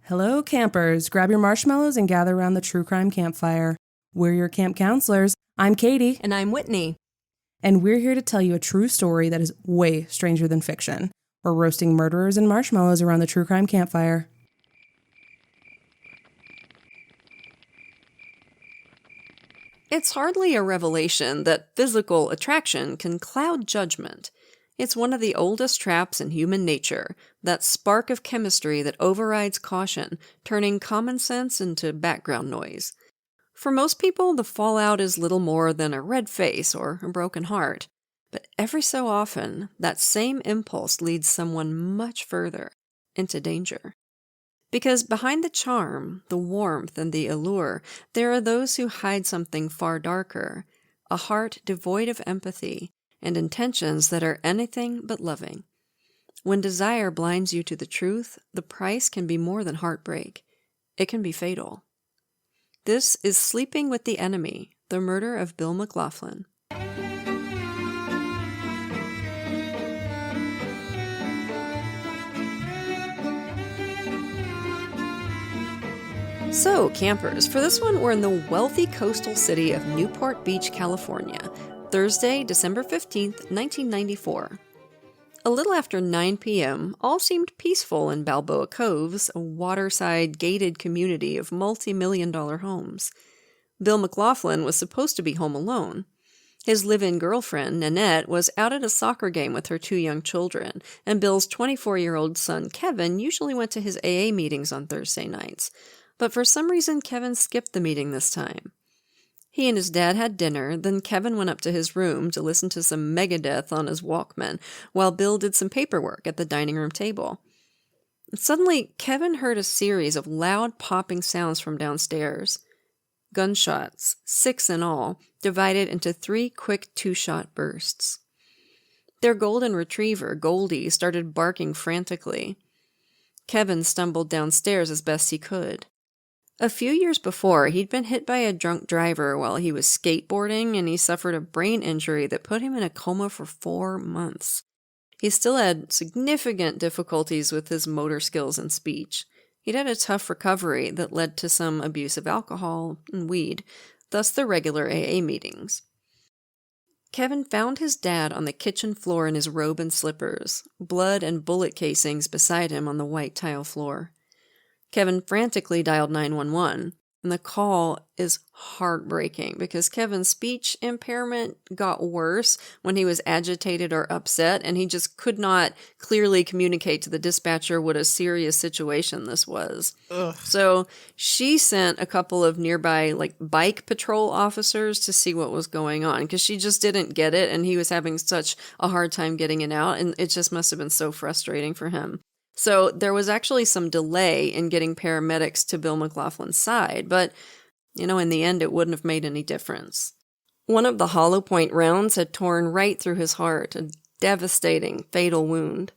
Hello, campers. Grab your marshmallows and gather around the true crime campfire. We're your camp counselors. I'm Katie. And I'm Whitney. And we're here to tell you a true story that is way stranger than fiction. We're roasting murderers and marshmallows around the true crime campfire. It's hardly a revelation that physical attraction can cloud judgment. It's one of the oldest traps in human nature, that spark of chemistry that overrides caution, turning common sense into background noise. For most people, the fallout is little more than a red face or a broken heart. But every so often, that same impulse leads someone much further into danger. Because behind the charm, the warmth, and the allure, there are those who hide something far darker, a heart devoid of empathy, and intentions that are anything but loving. When desire blinds you to the truth, the price can be more than heartbreak. It can be fatal. This is Sleeping with the Enemy, the murder of Bill McLaughlin. So, campers, for this one, we're in the wealthy coastal city of Newport Beach, California, Thursday, December 15th, 1994. A little after 9 p.m., all seemed peaceful in Balboa Coves, a waterside gated community of multi-million-dollar homes. Bill McLaughlin was supposed to be home alone. His live-in girlfriend, Nanette, was out at a soccer game with her 2 young children, and Bill's 24-year-old son, Kevin, usually went to his AA meetings on Thursday nights. But for some reason, Kevin skipped the meeting this time. He and his dad had dinner, then Kevin went up to his room to listen to some Megadeth on his Walkman, while Bill did some paperwork at the dining room table. Suddenly, Kevin heard a series of loud popping sounds from downstairs. Gunshots, 6 in all, divided into 3 quick 2-shot bursts. Their golden retriever, Goldie, started barking frantically. Kevin stumbled downstairs as best he could. A few years before, he'd been hit by a drunk driver while he was skateboarding, and he suffered a brain injury that put him in a coma for 4 months. He still had significant difficulties with his motor skills and speech. He'd had a tough recovery that led to some abuse of alcohol and weed, thus the regular AA meetings. Kevin found his dad on the kitchen floor in his robe and slippers, blood and bullet casings beside him on the white tile floor. Kevin frantically dialed 911, and the call is heartbreaking because Kevin's speech impairment got worse when he was agitated or upset, and he just could not clearly communicate to the dispatcher what a serious situation this was. Ugh. So she sent a couple of nearby bike patrol officers to see what was going on because she just didn't get it, and he was having such a hard time getting it out, and it just must have been so frustrating for him. So there was actually some delay in getting paramedics to Bill McLaughlin's side, but, in the end it wouldn't have made any difference. One of the hollow point rounds had torn right through his heart, a devastating, fatal wound.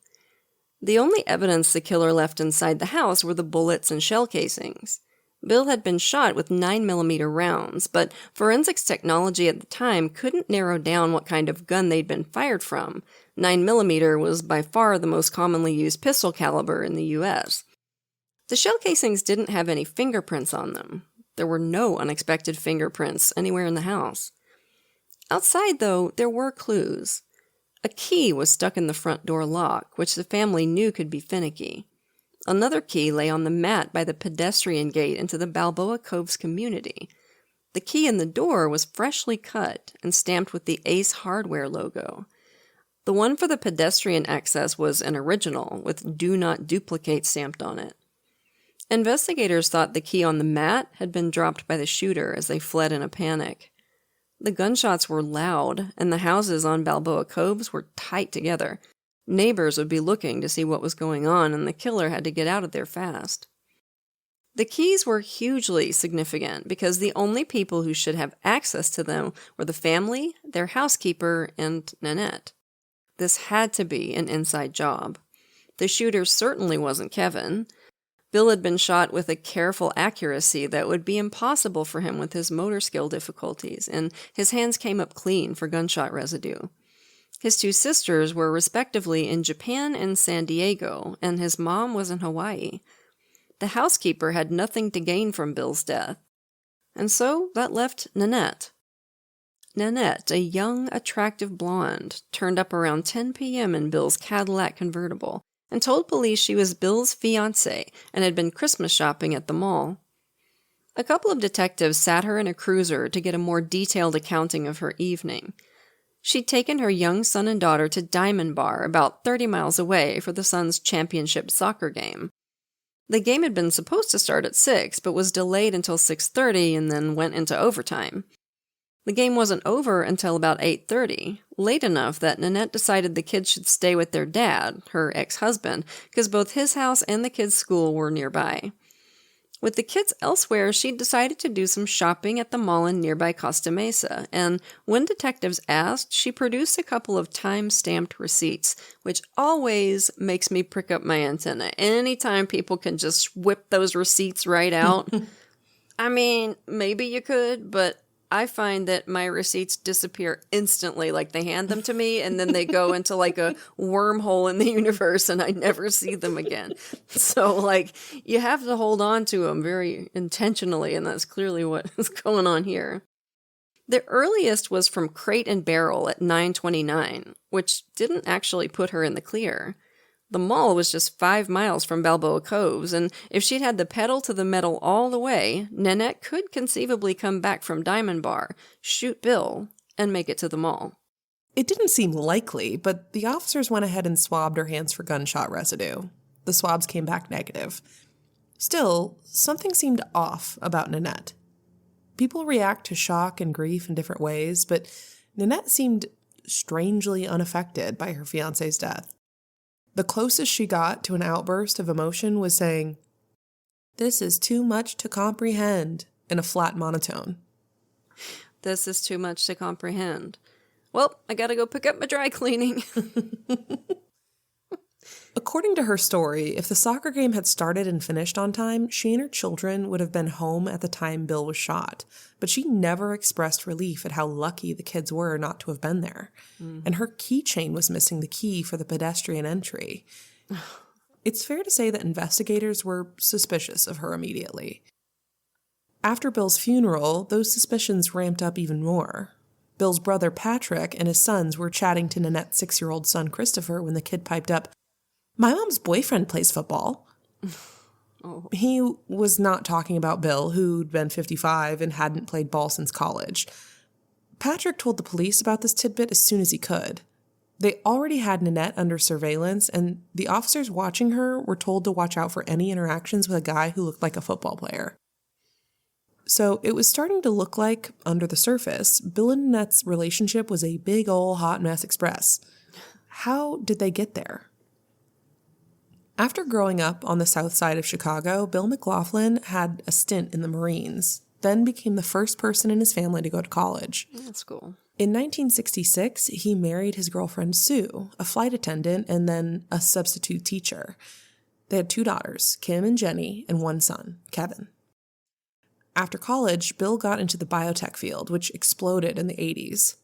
The only evidence the killer left inside the house were the bullets and shell casings. Bill had been shot with 9mm rounds, but forensics technology at the time couldn't narrow down what kind of gun they'd been fired from. 9mm was by far the most commonly used pistol caliber in the U.S. The shell casings didn't have any fingerprints on them. There were no unexpected fingerprints anywhere in the house. Outside, though, there were clues. A key was stuck in the front door lock, which the family knew could be finicky. Another key lay on the mat by the pedestrian gate into the Balboa Coves community. The key in the door was freshly cut and stamped with the Ace Hardware logo. The one for the pedestrian access was an original, with "Do Not Duplicate" stamped on it. Investigators thought the key on the mat had been dropped by the shooter as they fled in a panic. The gunshots were loud, and the houses on Balboa Coves were tight together. Neighbors would be looking to see what was going on, and the killer had to get out of there fast. The keys were hugely significant because the only people who should have access to them were the family, their housekeeper, and Nanette. This had to be an inside job. The shooter certainly wasn't Kevin. Bill had been shot with a careful accuracy that would be impossible for him with his motor skill difficulties, and his hands came up clean for gunshot residue. His 2 sisters were respectively in Japan and San Diego, and his mom was in Hawaii. The housekeeper had nothing to gain from Bill's death. And so that left Nanette. Nanette, a young, attractive blonde, turned up around 10 p.m. in Bill's Cadillac convertible and told police she was Bill's fiancée and had been Christmas shopping at the mall. A couple of detectives sat her in a cruiser to get a more detailed accounting of her evening. She'd taken her young son and daughter to Diamond Bar, about 30 miles away, for the son's championship soccer game. The game had been supposed to start at 6, but was delayed until 6:30 and then went into overtime. The game wasn't over until about 8:30, late enough that Nanette decided the kids should stay with their dad, her ex-husband, because both his house and the kids' school were nearby. With the kids elsewhere, she decided to do some shopping at the mall in nearby Costa Mesa, and when detectives asked, she produced a couple of time-stamped receipts, which always makes me prick up my antenna. Anytime people can just whip those receipts right out. I mean, maybe you could, but I find that my receipts disappear instantly. Like, they hand them to me and then they go into like a wormhole in the universe and I never see them again. So like, you have to hold on to them very intentionally, and that's clearly what is going on here. The earliest was from Crate and Barrel at 9:29, which didn't actually put her in the clear. The mall was just 5 miles from Balboa Coves, and if she'd had the pedal to the metal all the way, Nanette could conceivably come back from Diamond Bar, shoot Bill, and make it to the mall. It didn't seem likely, but the officers went ahead and swabbed her hands for gunshot residue. The swabs came back negative. Still, something seemed off about Nanette. People react to shock and grief in different ways, but Nanette seemed strangely unaffected by her fiancé's death. The closest she got to an outburst of emotion was saying, "This is too much to comprehend," in a flat monotone. This is too much to comprehend. Well, I gotta go pick up my dry cleaning. According to her story, if the soccer game had started and finished on time, she and her children would have been home at the time Bill was shot. But she never expressed relief at how lucky the kids were not to have been there. And her keychain was missing the key for the pedestrian entry. It's fair to say that investigators were suspicious of her immediately. After Bill's funeral, those suspicions ramped up even more. Bill's brother Patrick and his sons were chatting to Nanette's 6-year-old son Christopher when the kid piped up, "My mom's boyfriend plays football." Oh. He was not talking about Bill, who'd been 55 and hadn't played ball since college. Patrick told the police about this tidbit as soon as he could. They already had Nanette under surveillance, and the officers watching her were told to watch out for any interactions with a guy who looked like a football player. So it was starting to look like, under the surface, Bill and Nanette's relationship was a big ol' hot mess express. How did they get there? After growing up on the south side of Chicago, Bill McLaughlin had a stint in the Marines, then became the first person in his family to go to college. That's cool. In 1966, he married his girlfriend Sue, a flight attendant and then a substitute teacher. They had 2 daughters, Kim and Jenny, and 1 son, Kevin. After college, Bill got into the biotech field, which exploded in the 80s.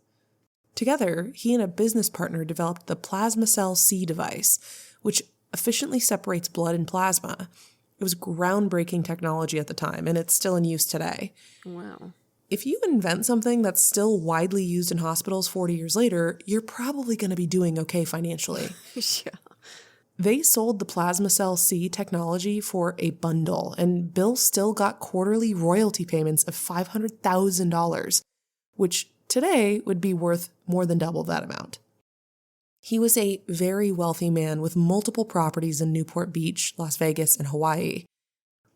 Together, he and a business partner developed the plasma cell C device, which efficiently separates blood and plasma. It was groundbreaking technology at the time, and it's still in use today. Wow. If you invent something that's still widely used in hospitals 40 years later, you're probably going to be doing okay financially. Yeah. They sold the plasma cell C technology for a bundle, and Bill still got quarterly royalty payments of $500,000, which today would be worth more than double that amount. He was a very wealthy man with multiple properties in Newport Beach, Las Vegas, and Hawaii.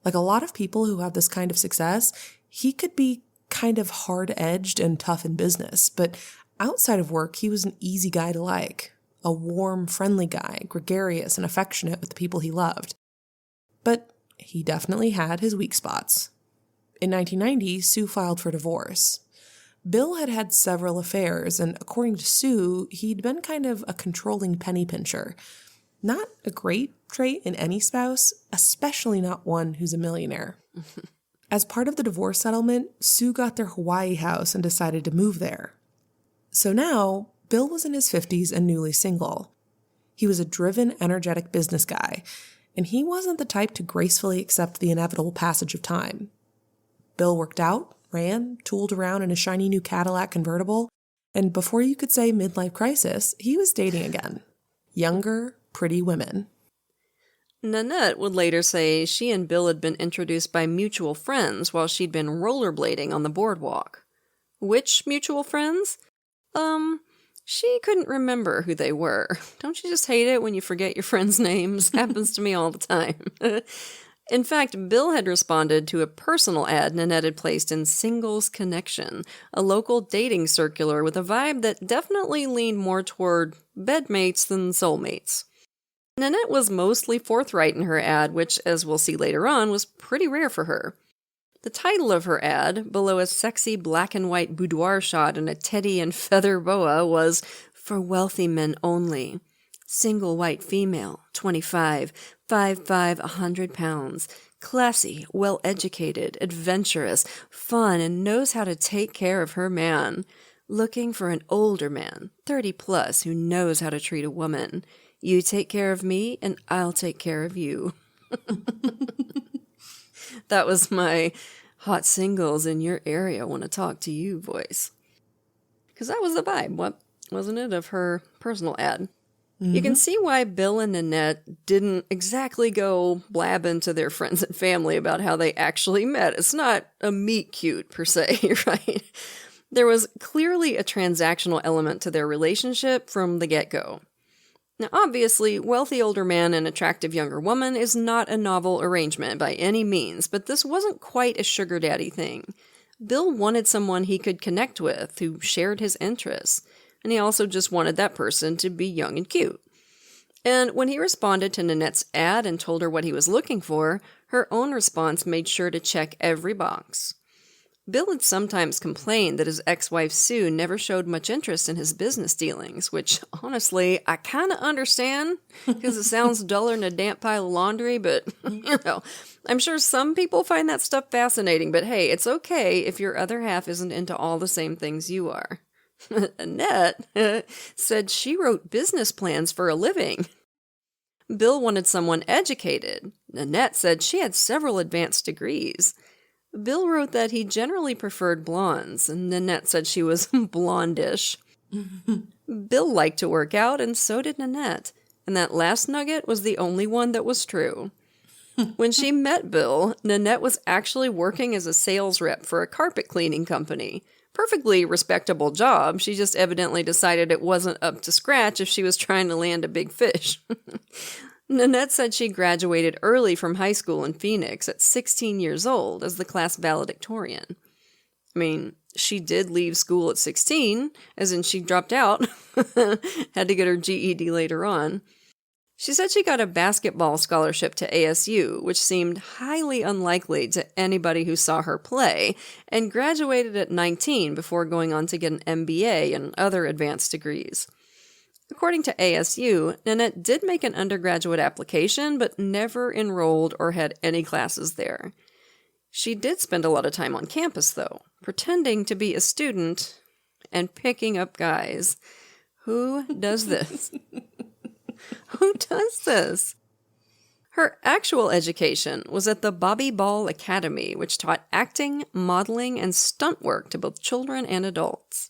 Like a lot of people who have this kind of success, he could be kind of hard-edged and tough in business, but outside of work, he was an easy guy to like. A warm, friendly guy, gregarious and affectionate with the people he loved. But he definitely had his weak spots. In 1990, Sue filed for divorce. Bill had had several affairs, and according to Sue, he'd been kind of a controlling penny pincher. Not a great trait in any spouse, especially not one who's a millionaire. As part of the divorce settlement, Sue got their Hawaii house and decided to move there. So now, Bill was in his 50s and newly single. He was a driven, energetic business guy, and he wasn't the type to gracefully accept the inevitable passage of time. Bill worked out, ran, tooled around in a shiny new Cadillac convertible, and before you could say midlife crisis, he was dating again. Younger, pretty women. Nanette would later say she and Bill had been introduced by mutual friends while she'd been rollerblading on the boardwalk. Which mutual friends? She couldn't remember who they were. Don't you just hate it when you forget your friends' names? Happens to me all the time. In fact, Bill had responded to a personal ad Nanette had placed in Singles Connection, a local dating circular with a vibe that definitely leaned more toward bedmates than soulmates. Nanette was mostly forthright in her ad, which, as we'll see later on, was pretty rare for her. The title of her ad, below a sexy black and white boudoir shot in a teddy and feather boa, was "For wealthy men only. Single white female, 25, 5'5", 100 pounds. Classy, well-educated, adventurous, fun, and knows how to take care of her man. Looking for an older man, 30 plus, who knows how to treat a woman. You take care of me, and I'll take care of you." That was my hot singles in your area want to talk to you voice. Because that was the vibe, wasn't it, of her personal ad? Mm-hmm. You can see why Bill and Nanette didn't exactly go blabbing to their friends and family about how they actually met. It's not a meet cute, per se, right? There was clearly a transactional element to their relationship from the get-go. Now, obviously, wealthy older man and attractive younger woman is not a novel arrangement by any means, but this wasn't quite a sugar daddy thing. Bill wanted someone he could connect with, who shared his interests, and he also just wanted that person to be young and cute. And when he responded to Nanette's ad and told her what he was looking for, her own response made sure to check every box. Bill had sometimes complained that his ex-wife Sue never showed much interest in his business dealings, which, honestly, I kind of understand, because it sounds duller than a damp pile of laundry, but, I'm sure some people find that stuff fascinating, but hey, it's okay if your other half isn't into all the same things you are. Annette said she wrote business plans for a living. Bill wanted someone educated. Annette said she had several advanced degrees. Bill wrote that he generally preferred blondes, and Nanette said she was blondish. Bill liked to work out, and so did Nanette, and that last nugget was the only one that was true. When she met Bill, Nanette was actually working as a sales rep for a carpet cleaning company. Perfectly respectable job, she just evidently decided it wasn't up to scratch if she was trying to land a big fish. Nanette said she graduated early from high school in Phoenix at 16 years old as the class valedictorian. I mean, she did leave school at 16, as in she dropped out, had to get her GED later on. She said she got a basketball scholarship to ASU, which seemed highly unlikely to anybody who saw her play, and graduated at 19 before going on to get an MBA and other advanced degrees. According to ASU, Nanette did make an undergraduate application, but never enrolled or had any classes there. She did spend a lot of time on campus, though, pretending to be a student and picking up guys. Who does this? Who does this? Her actual education was at the Bobby Ball Academy, which taught acting, modeling, and stunt work to both children and adults.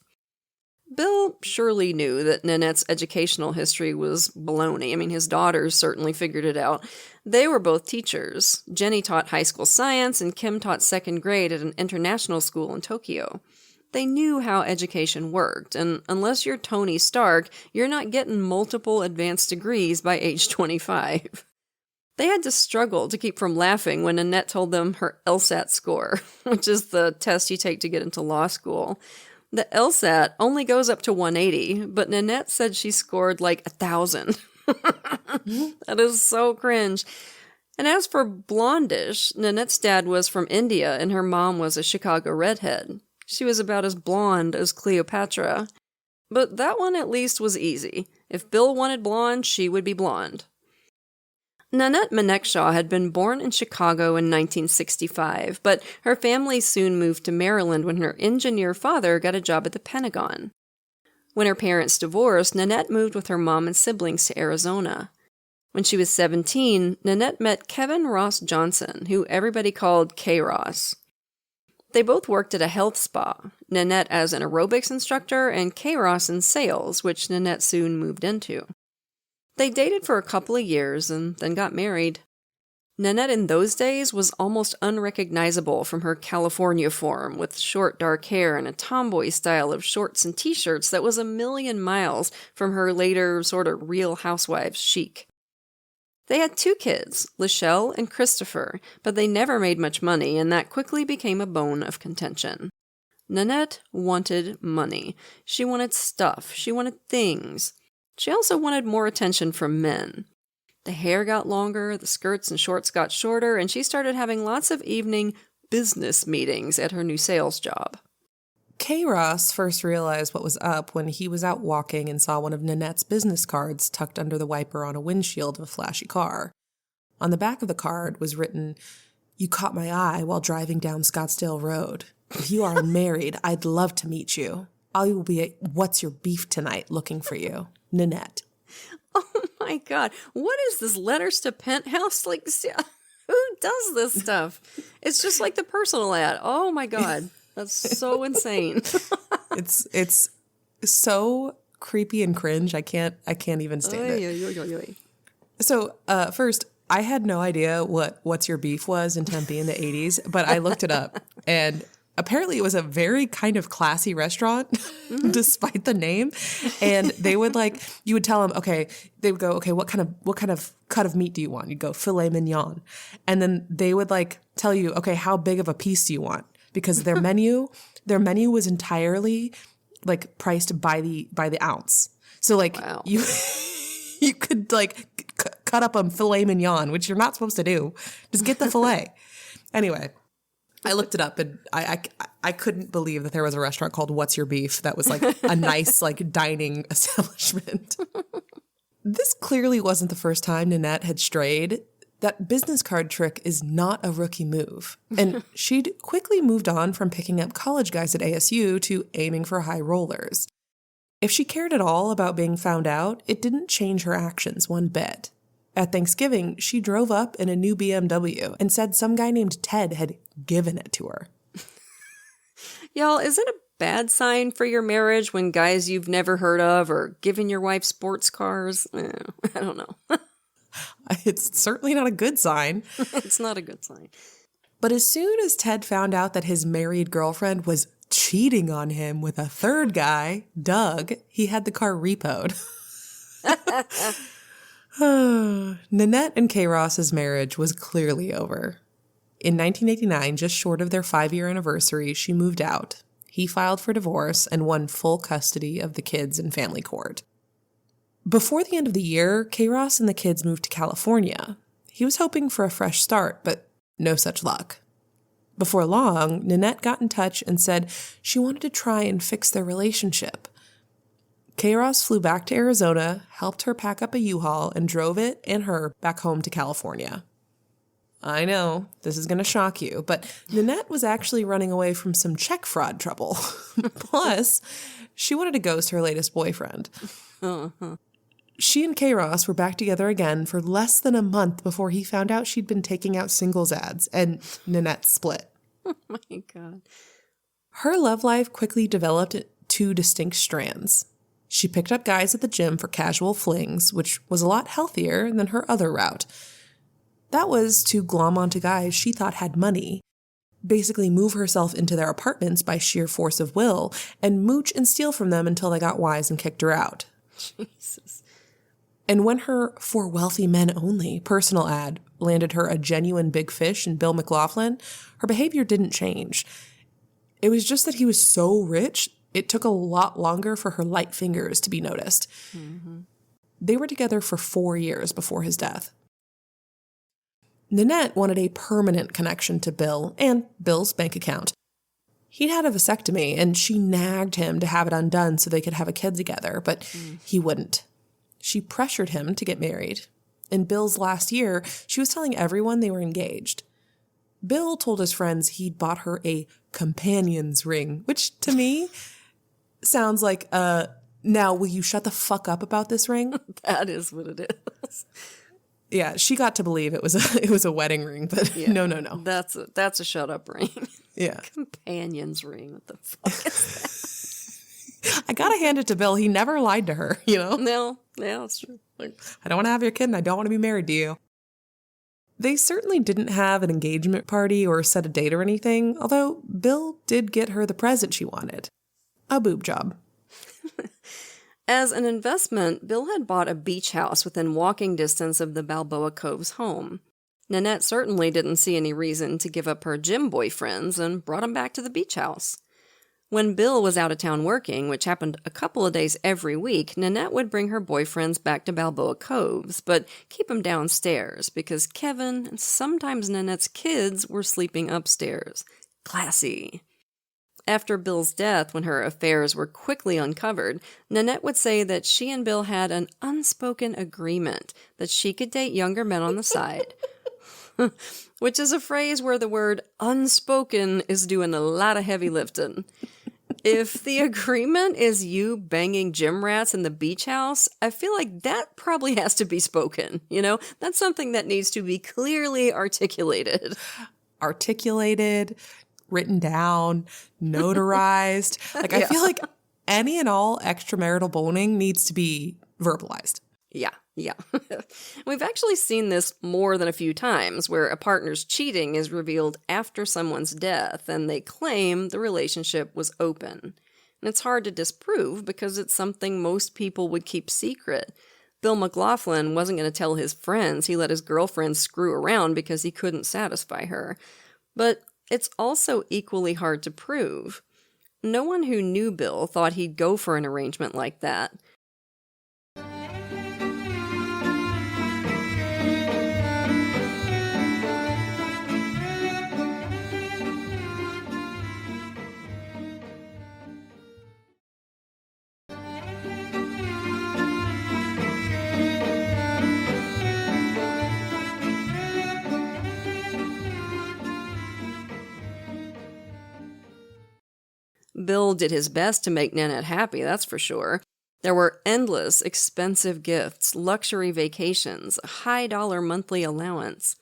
Bill surely knew that Nanette's educational history was baloney. I mean, his daughters certainly figured it out. They were both teachers. Jenny taught high school science, and Kim taught second grade at an international school in Tokyo. They knew how education worked, and unless you're Tony Stark, you're not getting multiple advanced degrees by age 25. They had to struggle to keep from laughing when Nanette told them her LSAT score, which is the test you take to get into law school. The LSAT only goes up to 180, but Nanette said she scored like 1,000. That is so cringe. And as for blondish, Nanette's dad was from India and her mom was a Chicago redhead. She was about as blonde as Cleopatra. But that one at least was easy. If Bill wanted blonde, she would be blonde. Nanette Manekshaw had been born in Chicago in 1965, but her family soon moved to Maryland when her engineer father got a job at the Pentagon. When her parents divorced, Nanette moved with her mom and siblings to Arizona. When she was 17, Nanette met Kevin Ross Johnson, who everybody called K-Ross. They both worked at a health spa, Nanette as an aerobics instructor and K-Ross in sales, which Nanette soon moved into. They dated for a couple of years and then got married. Nanette in those days was almost unrecognizable from her California form, with short dark hair and a tomboy style of shorts and t-shirts that was a million miles from her later sort of Real Housewives chic. They had 2 kids, Lachelle and Christopher, but they never made much money, and that quickly became a bone of contention. Nanette wanted money. She wanted stuff. She wanted things. She also wanted more attention from men. The hair got longer, the skirts and shorts got shorter, and she started having lots of evening business meetings at her new sales job. K-Ross first realized what was up when he was out walking and saw one of Nanette's business cards tucked under the wiper on a windshield of a flashy car. On the back of the card was written, "You caught my eye while driving down Scottsdale Road. If you are unmarried, I'd love to meet you. I will be at What's Your Beef tonight looking for you. Nanette." Oh my God. What is this letters to penthouse? Like, who does this stuff? It's just like the personal ad. Oh my God. That's so insane. It's so creepy and cringe. I can't even stand it. So first, I had no idea what What's Your Beef was in Tempe in the 80s, but I looked it up, and apparently it was a very kind of classy restaurant, despite the name. And they would you would tell them, okay, they would go, okay, what kind of cut of meat do you want? You'd go filet mignon. And then they would tell you, okay, how big of a piece do you want? Because their menu was entirely priced by the ounce. So wow. you could cut up a filet mignon, which you're not supposed to do. Just get the filet. Anyway, I looked it up, and I couldn't believe that there was a restaurant called What's Your Beef that was a nice dining establishment. This clearly wasn't the first time Nanette had strayed. That business card trick is not a rookie move, and she'd quickly moved on from picking up college guys at ASU to aiming for high rollers. If she cared at all about being found out, it didn't change her actions one bit. At Thanksgiving, she drove up in a new BMW and said some guy named Ted had given it to her. Y'all, is it a bad sign for your marriage when guys you've never heard of are giving your wife sports cars? I don't know. It's certainly not a good sign. It's not a good sign. But as soon as Ted found out that his married girlfriend was cheating on him with a third guy, Doug, he had the car repoed. Nanette and K-Ross's marriage was clearly over. In 1989, just short of their 5-year anniversary, she moved out. He filed for divorce and won full custody of the kids in family court. Before the end of the year, K-Ross and the kids moved to California. He was hoping for a fresh start, but no such luck. Before long, Nanette got in touch and said she wanted to try and fix their relationship. K-Ross flew back to Arizona, helped her pack up a U-Haul, and drove it and her back home to California. I know, this is going to shock you, but Nanette was actually running away from some check fraud trouble. Plus, she wanted to ghost her latest boyfriend. Uh-huh. She and K-Ross were back together again for less than a month before he found out she'd been taking out singles ads, and Nanette split. Oh my God. Her love life quickly developed 2 distinct strands. She picked up guys at the gym for casual flings, which was a lot healthier than her other route. That was to glom onto guys she thought had money, basically move herself into their apartments by sheer force of will, and mooch and steal from them until they got wise and kicked her out. Jesus. And when her "for wealthy men only" personal ad landed her a genuine big fish in Bill McLaughlin, her behavior didn't change. It was just that he was so rich, it took a lot longer for her light fingers to be noticed. Mm-hmm. They were together for 4 years before his death. Nanette wanted a permanent connection to Bill and Bill's bank account. He'd had a vasectomy, and she nagged him to have it undone so they could have a kid together, but he wouldn't. She pressured him to get married. In Bill's last year, she was telling everyone they were engaged. Bill told his friends he'd bought her a companion's ring, which to me sounds like, now will you shut the fuck up about this ring? That is what it is. Yeah, she got to believe it was a wedding ring, but Yeah. no. That's a shut up ring. Yeah. Companion's ring. What the fuck is that? I gotta hand it to Bill. He never lied to her, you know? No, yeah, that's true. Like, I don't want to have your kid and I don't want to be married to you. They certainly didn't have an engagement party or set a date or anything, although Bill did get her the present she wanted. A boob job. As an investment, Bill had bought a beach house within walking distance of the Balboa Coves home. Nanette certainly didn't see any reason to give up her gym boyfriends and brought him back to the beach house. When Bill was out of town working, which happened a couple of days every week, Nanette would bring her boyfriends back to Balboa Coves, but keep them downstairs because Kevin and sometimes Nanette's kids were sleeping upstairs. Classy. After Bill's death, when her affairs were quickly uncovered, Nanette would say that she and Bill had an unspoken agreement that she could date younger men on the side. Which is a phrase where the word unspoken is doing a lot of heavy lifting. If the agreement is you banging gym rats in the beach house, I feel like that probably has to be spoken, you know? That's something that needs to be clearly articulated. Articulated, written down, notarized. Like, I feel like any and all extramarital boning needs to be verbalized. Yeah. We've actually seen this more than a few times, where a partner's cheating is revealed after someone's death, and they claim the relationship was open. And it's hard to disprove because it's something most people would keep secret. Bill McLaughlin wasn't going to tell his friends he let his girlfriend screw around because he couldn't satisfy her. But it's also equally hard to prove. No one who knew Bill thought he'd go for an arrangement like that. Bill did his best to make Nanette happy, that's for sure. There were endless, expensive gifts, luxury vacations, a high-dollar monthly allowance.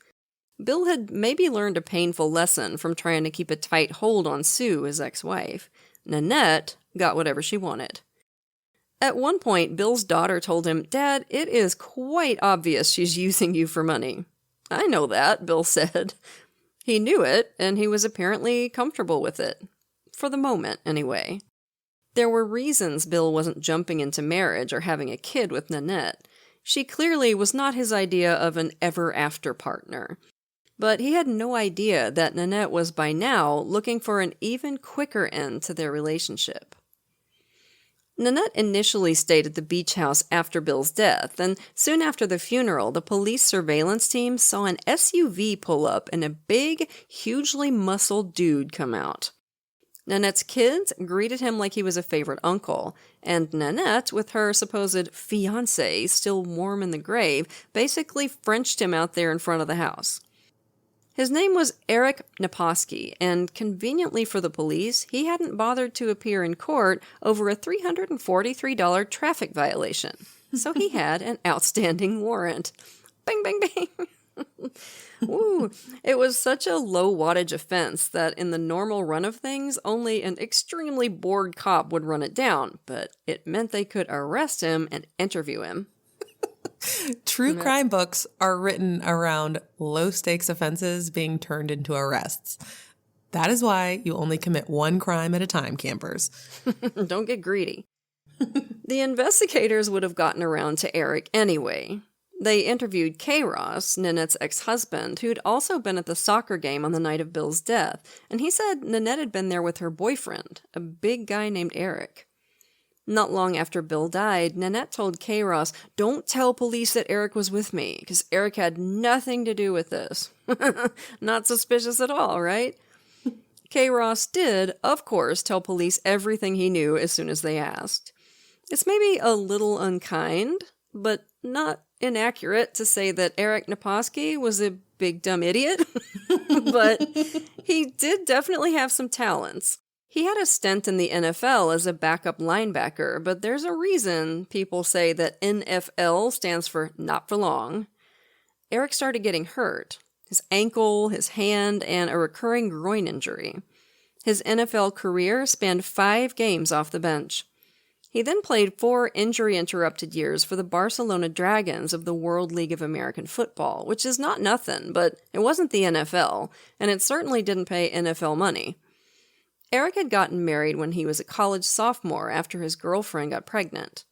Bill had maybe learned a painful lesson from trying to keep a tight hold on Sue, his ex-wife. Nanette got whatever she wanted. At one point, Bill's daughter told him, "Dad, it is quite obvious she's using you for money." "I know that," Bill said. He knew it, and he was apparently comfortable with it. For the moment, anyway. There were reasons Bill wasn't jumping into marriage or having a kid with Nanette. She clearly was not his idea of an ever-after partner. But he had no idea that Nanette was by now looking for an even quicker end to their relationship. Nanette initially stayed at the beach house after Bill's death, and soon after the funeral, the police surveillance team saw an SUV pull up and a big, hugely muscled dude come out. Nanette's kids greeted him like he was a favorite uncle, and Nanette, with her supposed fiancé still warm in the grave, basically Frenched him out there in front of the house. His name was Eric Naposki, and conveniently for the police, he hadn't bothered to appear in court over a $343 traffic violation, so he had an outstanding warrant. Bing, bing, bing! Woo! It was such a low wattage offense that in the normal run of things, only an extremely bored cop would run it down, but it meant they could arrest him and interview him. True crime books are written around low-stakes offenses being turned into arrests. That is why you only commit one crime at a time, campers. Don't get greedy. The investigators would have gotten around to Eric anyway. They interviewed Kay Ross, Nanette's ex-husband, who'd also been at the soccer game on the night of Bill's death, and he said Nanette had been there with her boyfriend, a big guy named Eric. Not long after Bill died, Nanette told Kay Ross, "Don't tell police that Eric was with me, because Eric had nothing to do with this." Not suspicious at all, right? Kay Ross did, of course, tell police everything he knew as soon as they asked. It's maybe a little unkind, but not inaccurate to say that Eric Naposki was a big dumb idiot, but he did definitely have some talents. He had a stint in the NFL as a backup linebacker, but there's a reason people say that NFL stands for not for long. Eric started getting hurt. His ankle, his hand, and a recurring groin injury. His NFL career spanned 5 games off the bench. He then played 4 injury-interrupted years for the Barcelona Dragons of the World League of American Football, which is not nothing, but it wasn't the NFL, and it certainly didn't pay NFL money. Eric had gotten married when he was a college sophomore after his girlfriend got pregnant.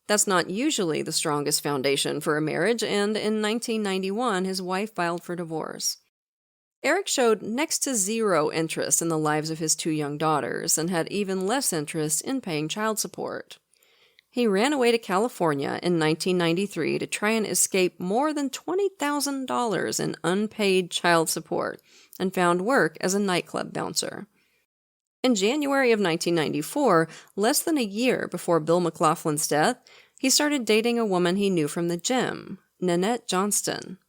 That's not usually the strongest foundation for a marriage, and in 1991, his wife filed for divorce. Eric showed next to zero interest in the lives of his 2 young daughters and had even less interest in paying child support. He ran away to California in 1993 to try and escape more than $20,000 in unpaid child support and found work as a nightclub bouncer. In January of 1994, less than a year before Bill McLaughlin's death, he started dating a woman he knew from the gym, Nanette Johnston.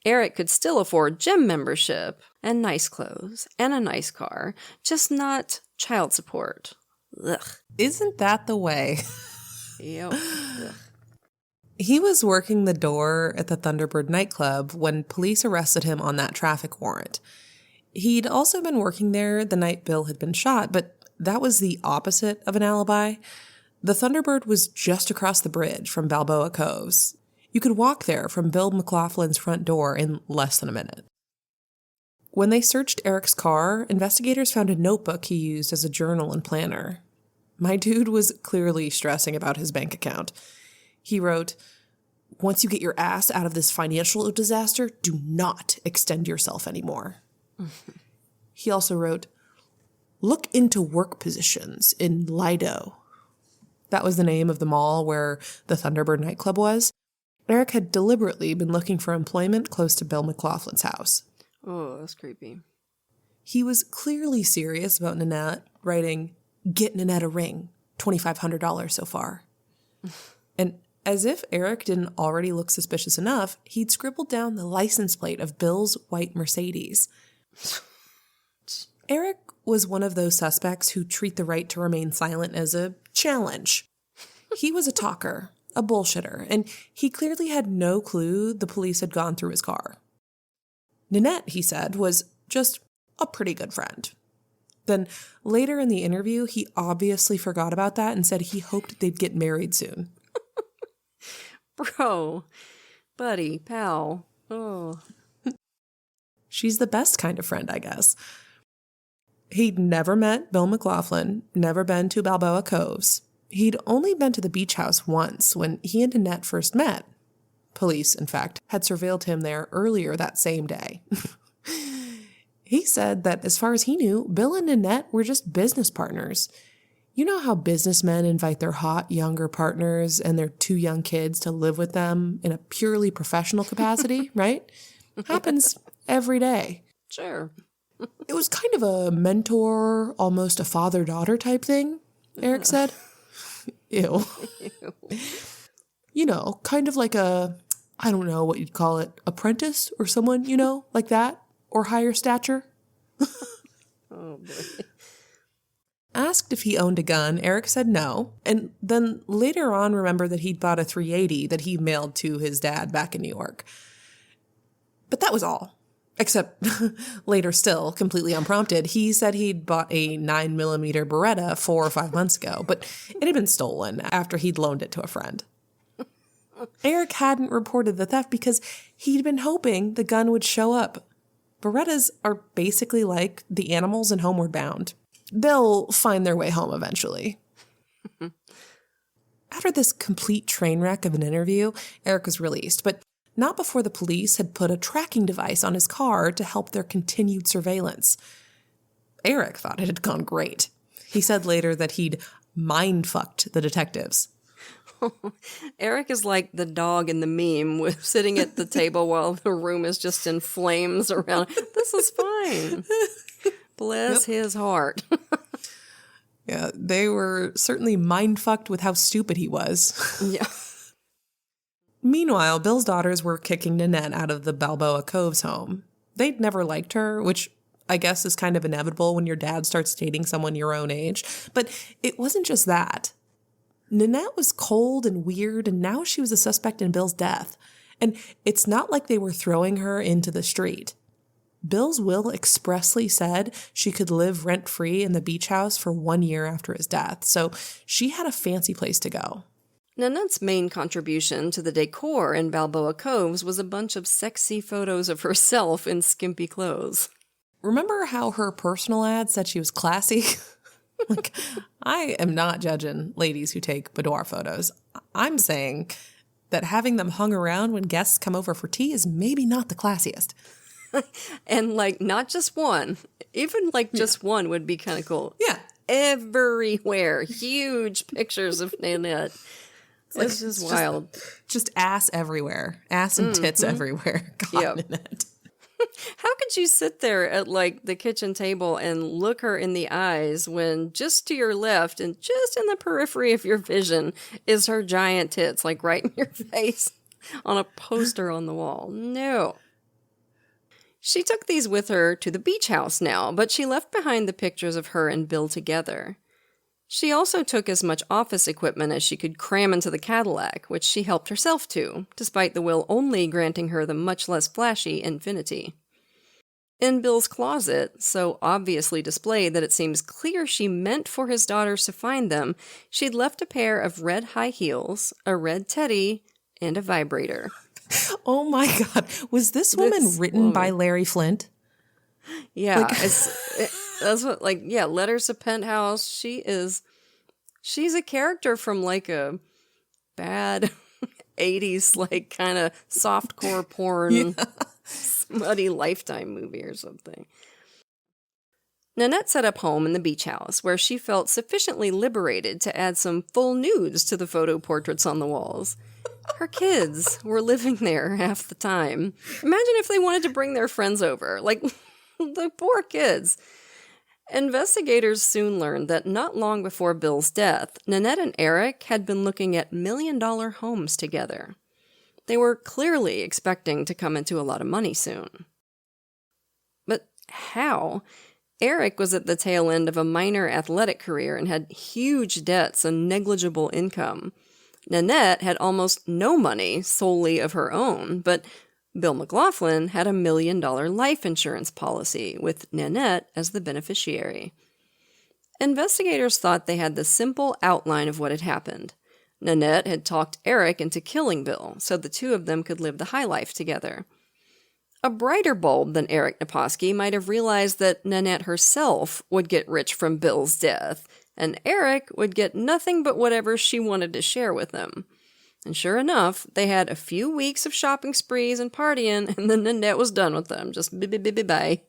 Eric could still afford gym membership and nice clothes and a nice car, just not child support. Ugh. Isn't that the way? Yep. Ugh. He was working the door at the Thunderbird nightclub when police arrested him on that traffic warrant. He'd also been working there the night Bill had been shot, but that was the opposite of an alibi. The Thunderbird was just across the bridge from Balboa Coves. You could walk there from Bill McLaughlin's front door in less than a minute. When they searched Eric's car, investigators found a notebook he used as a journal and planner. My dude was clearly stressing about his bank account. He wrote, "Once you get your ass out of this financial disaster, do not extend yourself anymore." He also wrote, "Look into work positions in Lido." That was the name of the mall where the Thunderbird nightclub was. Eric had deliberately been looking for employment close to Bill McLaughlin's house. Oh, that's creepy. He was clearly serious about Nanette, writing, "Get Nanette a ring, $2,500 so far." And as if Eric didn't already look suspicious enough, he'd scribbled down the license plate of Bill's white Mercedes. Eric was one of those suspects who treat the right to remain silent as a challenge. He was a talker, a bullshitter, and he clearly had no clue the police had gone through his car. Nanette, he said, was just a pretty good friend. Then later in the interview, he obviously forgot about that and said he hoped they'd get married soon. Bro, buddy, pal, oh. She's the best kind of friend, I guess. He'd never met Bill McLaughlin, never been to Balboa Coves. He'd only been to the beach house once when he and Nanette first met. Police, in fact, had surveilled him there earlier that same day. He said that as far as he knew, Bill and Nanette were just business partners. You know how businessmen invite their hot, younger partners and their 2 young kids to live with them in a purely professional capacity, right? Happens every day. Sure. It was kind of a mentor, almost a father-daughter type thing, Eric said. Ew. You know, kind of like a, I don't know what you'd call it, apprentice or someone, you know, like that, or higher stature. Oh, boy. Asked if he owned a gun, Eric said no, and then later on remembered that he'd bought a .380 that he mailed to his dad back in New York. But that was all. Except later still, completely unprompted, he said he'd bought a 9mm Beretta 4 or 5 months ago, but it had been stolen after he'd loaned it to a friend. Eric hadn't reported the theft because he'd been hoping the gun would show up. Berettas are basically like the animals in Homeward Bound. They'll find their way home eventually. After this complete train wreck of an interview, Eric was released, but not before the police had put a tracking device on his car to help their continued surveillance. Eric thought it had gone great. He said later that he'd mind-fucked the detectives. Eric is like the dog in the meme with sitting at the table while the room is just in flames around. This is fine. Bless his heart. Yeah, they were certainly mind-fucked with how stupid he was. Yeah. Meanwhile, Bill's daughters were kicking Nanette out of the Balboa Coves home. They'd never liked her, which I guess is kind of inevitable when your dad starts dating someone your own age. But it wasn't just that. Nanette was cold and weird, and now she was a suspect in Bill's death. And it's not like they were throwing her into the street. Bill's will expressly said she could live rent-free in the beach house for 1 year after his death, so she had a fancy place to go. Nanette's main contribution to the decor in Balboa Coves was a bunch of sexy photos of herself in skimpy clothes. Remember how her personal ad said she was classy? Like, I am not judging ladies who take boudoir photos. I'm saying that having them hung around when guests come over for tea is maybe not the classiest. And, like, not just one. Even, like, just one would be kind of cool. Yeah. Everywhere. Huge pictures of Nanette. It's just wild. Just ass everywhere. Ass and tits everywhere. God, Nanette. How could you sit there at, like, the kitchen table and look her in the eyes when just to your left and just in the periphery of your vision is her giant tits, like, right in your face on a poster on the wall? No. She took these with her to the beach house now, but she left behind the pictures of her and Bill together. She also took as much office equipment as she could cram into the Cadillac, which she helped herself to, despite the will only granting her the much less flashy Infiniti. In Bill's closet, so obviously displayed that it seems clear she meant for his daughters to find them, she'd left a pair of red high heels, a red teddy, and a vibrator. Oh my God. Was this woman written by Larry Flint? Yeah, that's what, like, yeah, Letters to Penthouse. She's a character from, like, a bad 80s, like, kind of softcore porn, smutty Lifetime movie or something. Nanette set up home in the beach house, where she felt sufficiently liberated to add some full nudes to the photo portraits on the walls. Her kids were living there half the time. Imagine if they wanted to bring their friends over. Like, the poor kids. Investigators soon learned that not long before Bill's death, Nanette and Eric had been looking at million-dollar homes together. They were clearly expecting to come into a lot of money soon. But how? Eric was at the tail end of a minor athletic career and had huge debts and negligible income. Nanette had almost no money solely of her own, but Bill McLaughlin had $1 million life insurance policy, with Nanette as the beneficiary. Investigators thought they had the simple outline of what had happened. Nanette had talked Eric into killing Bill, so the two of them could live the high life together. A brighter bulb than Eric Naposki might have realized that Nanette herself would get rich from Bill's death, and Eric would get nothing but whatever she wanted to share with him. And sure enough, they had a few weeks of shopping sprees and partying, and then Nanette was done with them. Just bye.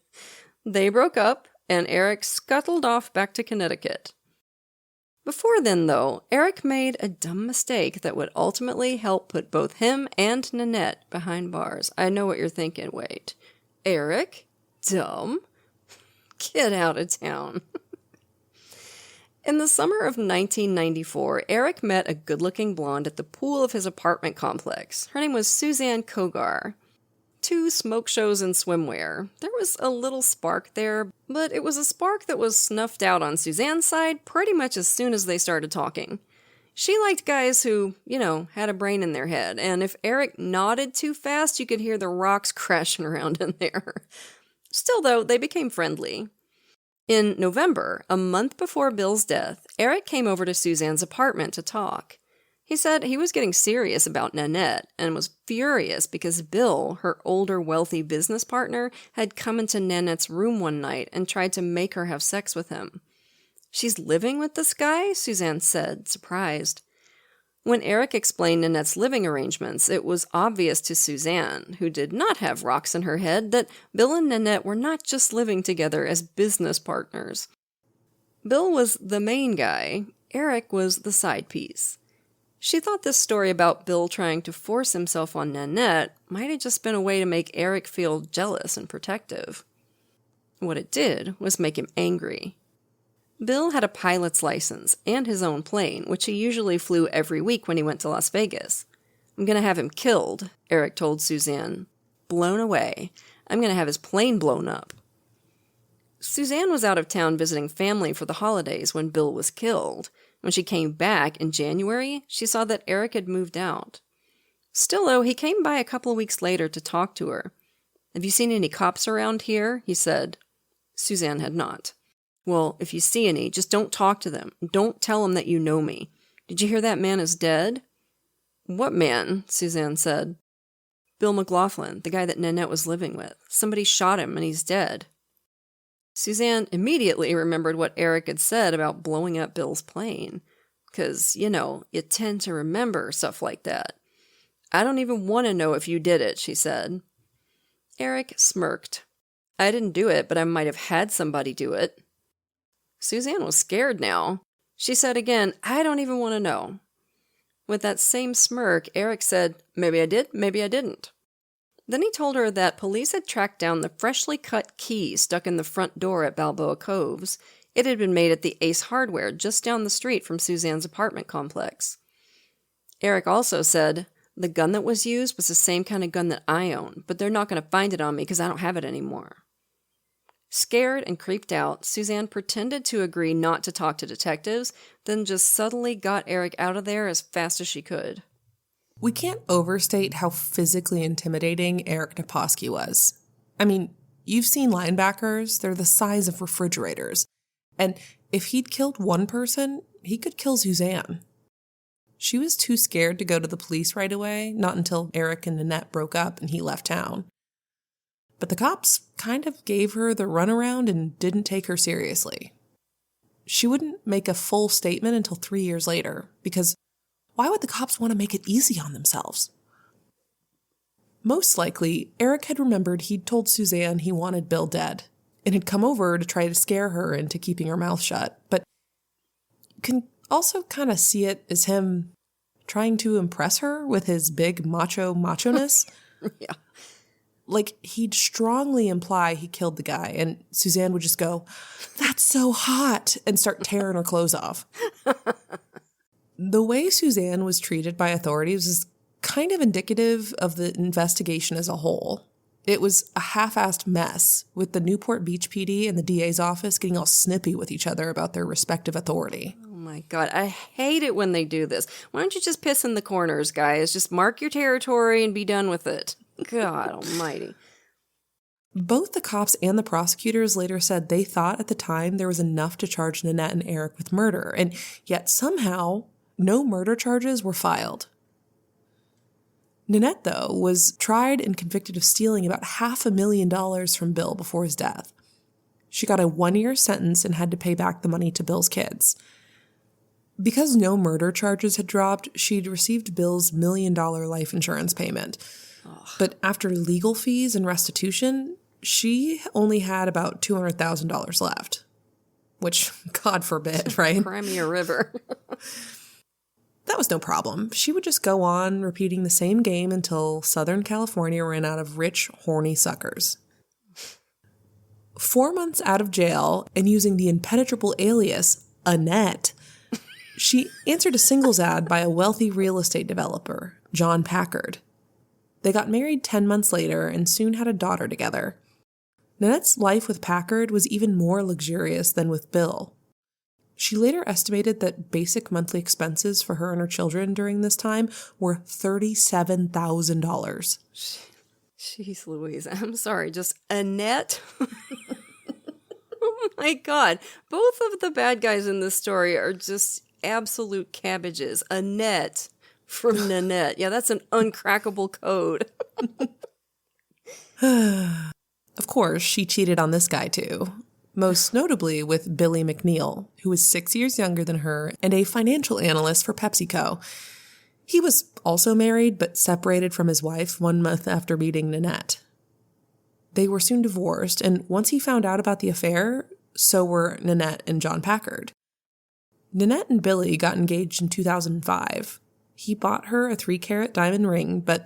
They broke up, and Eric scuttled off back to Connecticut. Before then, though, Eric made a dumb mistake that would ultimately help put both him and Nanette behind bars. I know what you're thinking. Wait. Eric? Dumb? Get out of town. In the summer of 1994, Eric met a good-looking blonde at the pool of his apartment complex. Her name was Suzanne Kogar. 2 smoke shows and swimwear. There was a little spark there, but it was a spark that was snuffed out on Suzanne's side pretty much as soon as they started talking. She liked guys who, had a brain in their head, and if Eric nodded too fast, you could hear the rocks crashing around in there. Still, though, they became friendly. In November, a month before Bill's death, Eric came over to Suzanne's apartment to talk. He said he was getting serious about Nanette and was furious because Bill, her older wealthy business partner, had come into Nanette's room one night and tried to make her have sex with him. "She's living with this guy?" Suzanne said, surprised. When Eric explained Nanette's living arrangements, it was obvious to Suzanne, who did not have rocks in her head, that Bill and Nanette were not just living together as business partners. Bill was the main guy, Eric was the side piece. She thought this story about Bill trying to force himself on Nanette might have just been a way to make Eric feel jealous and protective. What it did was make him angry. Bill had a pilot's license and his own plane, which he usually flew every week when he went to Las Vegas. "I'm going to have him killed," Eric told Suzanne. "Blown away. I'm going to have his plane blown up." Suzanne was out of town visiting family for the holidays when Bill was killed. When she came back in January, she saw that Eric had moved out. Still, though, he came by a couple of weeks later to talk to her. "Have you seen any cops around here?" he said. Suzanne had not. "Well, if you see any, just don't talk to them. Don't tell them that you know me. Did you hear that man is dead?" "What man?" Suzanne said. "Bill McLaughlin, the guy that Nanette was living with. Somebody shot him and he's dead." Suzanne immediately remembered what Eric had said about blowing up Bill's plane. 'Cause, you tend to remember stuff like that. "I don't even want to know if you did it," she said. Eric smirked. "I didn't do it, but I might have had somebody do it." Suzanne was scared now. She said again, "I don't even want to know." With that same smirk, Eric said, "Maybe I did, maybe I didn't." Then he told her that police had tracked down the freshly cut key stuck in the front door at Balboa Coves. It had been made at the Ace Hardware just down the street from Suzanne's apartment complex. Eric also said, "The gun that was used was the same kind of gun that I own, but they're not going to find it on me because I don't have it anymore." Scared and creeped out, Suzanne pretended to agree not to talk to detectives, then just subtly got Eric out of there as fast as she could. We can't overstate how physically intimidating Eric Naposki was. I mean, you've seen linebackers, they're the size of refrigerators. And if he'd killed one person, he could kill Suzanne. She was too scared to go to the police right away, not until Eric and Nanette broke up and he left town. But the cops kind of gave her the runaround and didn't take her seriously. She wouldn't make a full statement until 3 years later, because why would the cops want to make it easy on themselves? Most likely, Eric had remembered he'd told Suzanne he wanted Bill dead, and had come over to try to scare her into keeping her mouth shut. But you can also kind of see it as him trying to impress her with his big macho-ness. Yeah. Like, he'd strongly imply he killed the guy, and Suzanne would just go, "That's so hot," and start tearing her clothes off. The way Suzanne was treated by authorities is kind of indicative of the investigation as a whole. It was a half-assed mess, with the Newport Beach PD and the DA's office getting all snippy with each other about their respective authority. Oh my God, I hate it when they do this. Why don't you just piss in the corners, guys? Just mark your territory and be done with it. God almighty. Both the cops and the prosecutors later said they thought at the time there was enough to charge Nanette and Eric with murder, and yet somehow no murder charges were filed. Nanette, though, was tried and convicted of stealing about $500,000 from Bill before his death. She got a 1-year sentence and had to pay back the money to Bill's kids. Because no murder charges had dropped, she'd received Bill's $1 million life insurance payment. But after legal fees and restitution, she only had about $200,000 left. Which, God forbid, right? Cry me a river. That was no problem. She would just go on repeating the same game until Southern California ran out of rich, horny suckers. 4 months out of jail and using the impenetrable alias, Annette, she answered a singles ad by a wealthy real estate developer, John Packard. They got married 10 months later and soon had a daughter together. Nanette's life with Packard was even more luxurious than with Bill. She later estimated that basic monthly expenses for her and her children during this time were $37,000. Jeez Louise, I'm sorry, just Annette? Oh my God, both of the bad guys in this story are just absolute cabbages. Annette from Nanette. Yeah, that's an uncrackable code. Of course, she cheated on this guy too. Most notably with Billy McNeil, who was 6 years younger than her and a financial analyst for PepsiCo. He was also married, but separated from his wife 1 month after meeting Nanette. They were soon divorced, and once he found out about the affair, so were Nanette and John Packard. Nanette and Billy got engaged in 2005. He bought her a 3-carat diamond ring, but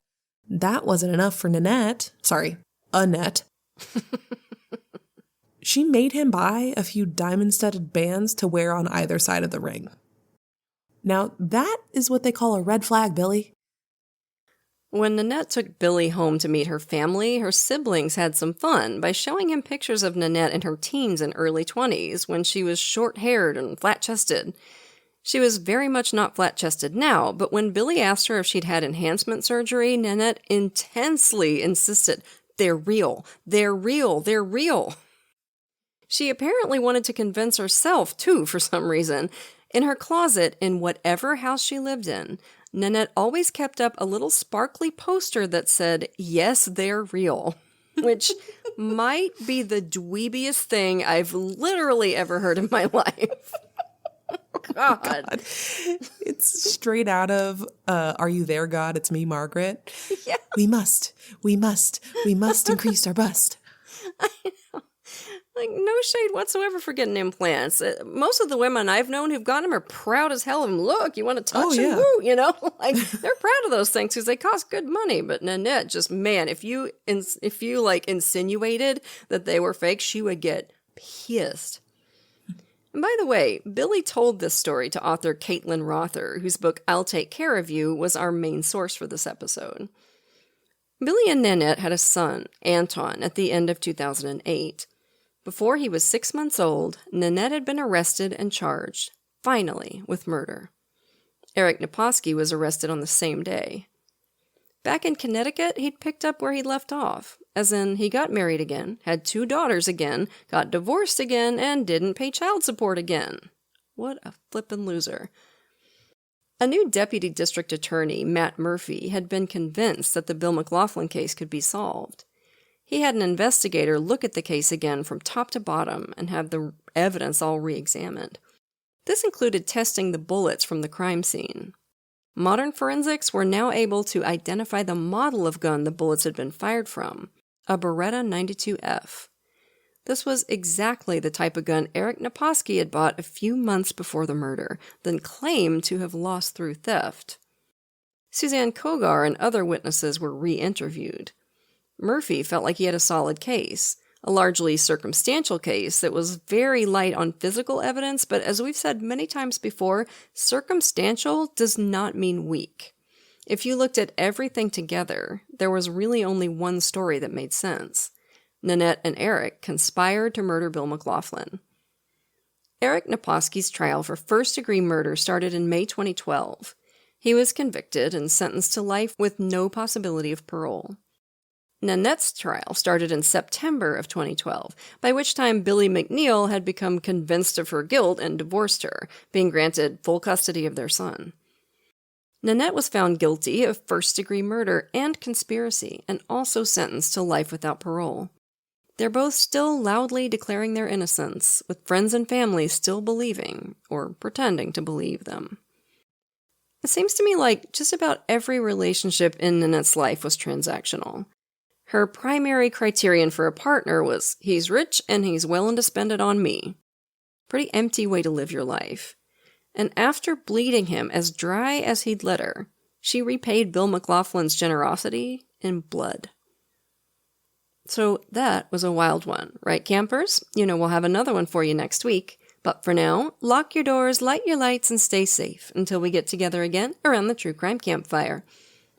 that wasn't enough for Annette. She made him buy a few diamond-studded bands to wear on either side of the ring. Now, that is what they call a red flag, Billy. When Nanette took Billy home to meet her family, her siblings had some fun by showing him pictures of Nanette in her teens and early 20s when she was short-haired and flat-chested. She was very much not flat-chested now, but when Billy asked her if she'd had enhancement surgery, Nanette intensely insisted, "They're real. They're real. They're real." She apparently wanted to convince herself, too, for some reason. In her closet, in whatever house she lived in, Nanette always kept up a little sparkly poster that said, "Yes, they're real," which might be the dweebiest thing I've literally ever heard in my life. God. It's straight out of Are You There, God? It's Me, Margaret. Yeah. We must increase our bust. I know. Like, no shade whatsoever for getting implants. Most of the women I've known who've gotten them are proud as hell of them. Look, you want to touch them? Woo, you know? Like, they're proud of those things because they cost good money. But Nanette, just, man, if you like insinuated that they were fake, she would get pissed. And by the way, Billy told this story to author Caitlin Rother, whose book I'll Take Care of You was our main source for this episode. Billy and Nanette had a son, Anton, at the end of 2008. Before he was 6 months old, Nanette had been arrested and charged, finally, with murder. Eric Naposki was arrested on the same day. Back in Connecticut, he'd picked up where he'd left off, as in he got married again, had 2 daughters again, got divorced again, and didn't pay child support again. What a flippin' loser. A new deputy district attorney, Matt Murphy, had been convinced that the Bill McLaughlin case could be solved. He had an investigator look at the case again from top to bottom and have the evidence all re-examined. This included testing the bullets from the crime scene. Modern forensics were now able to identify the model of gun the bullets had been fired from, a Beretta 92F. This was exactly the type of gun Eric Naposki had bought a few months before the murder, then claimed to have lost through theft. Suzanne Kogar and other witnesses were re-interviewed. Murphy felt like he had a solid case, a largely circumstantial case that was very light on physical evidence, but as we've said many times before, circumstantial does not mean weak. If you looked at everything together, there was really only one story that made sense. Nanette and Eric conspired to murder Bill McLaughlin. Eric Naposki's trial for first-degree murder started in May 2012. He was convicted and sentenced to life with no possibility of parole. Nanette's trial started in September of 2012, by which time Billy McNeil had become convinced of her guilt and divorced her, being granted full custody of their son. Nanette was found guilty of first-degree murder and conspiracy, and also sentenced to life without parole. They're both still loudly declaring their innocence, with friends and family still believing, or pretending to believe them. It seems to me like just about every relationship in Nanette's life was transactional. Her primary criterion for a partner was, he's rich and he's willing to spend it on me. Pretty empty way to live your life. And after bleeding him as dry as he'd let her, she repaid Bill McLaughlin's generosity in blood. So that was a wild one, right, campers? You know we'll have another one for you next week. But for now, lock your doors, light your lights, and stay safe until we get together again around the True Crime Campfire.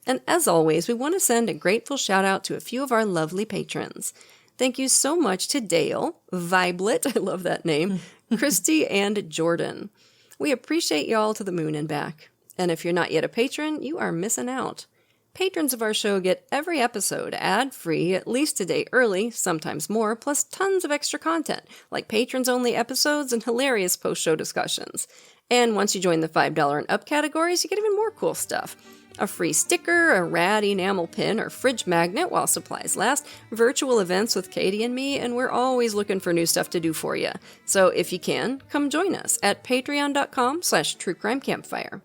And as always, we want to send a grateful shout out to a few of our lovely patrons. Thank you so much to Dale, Viblet, I love that name, Christy, and Jordan. We appreciate y'all to the moon and back. And if you're not yet a patron, you are missing out. Patrons of our show get every episode ad-free, at least a day early, sometimes more, plus tons of extra content, like patrons-only episodes and hilarious post-show discussions. And once you join the $5 and up categories, you get even more cool stuff. A free sticker, a rad enamel pin, or fridge magnet while supplies last, virtual events with Katie and me, and we're always looking for new stuff to do for you. So if you can, come join us at patreon.com/truecrimecampfire.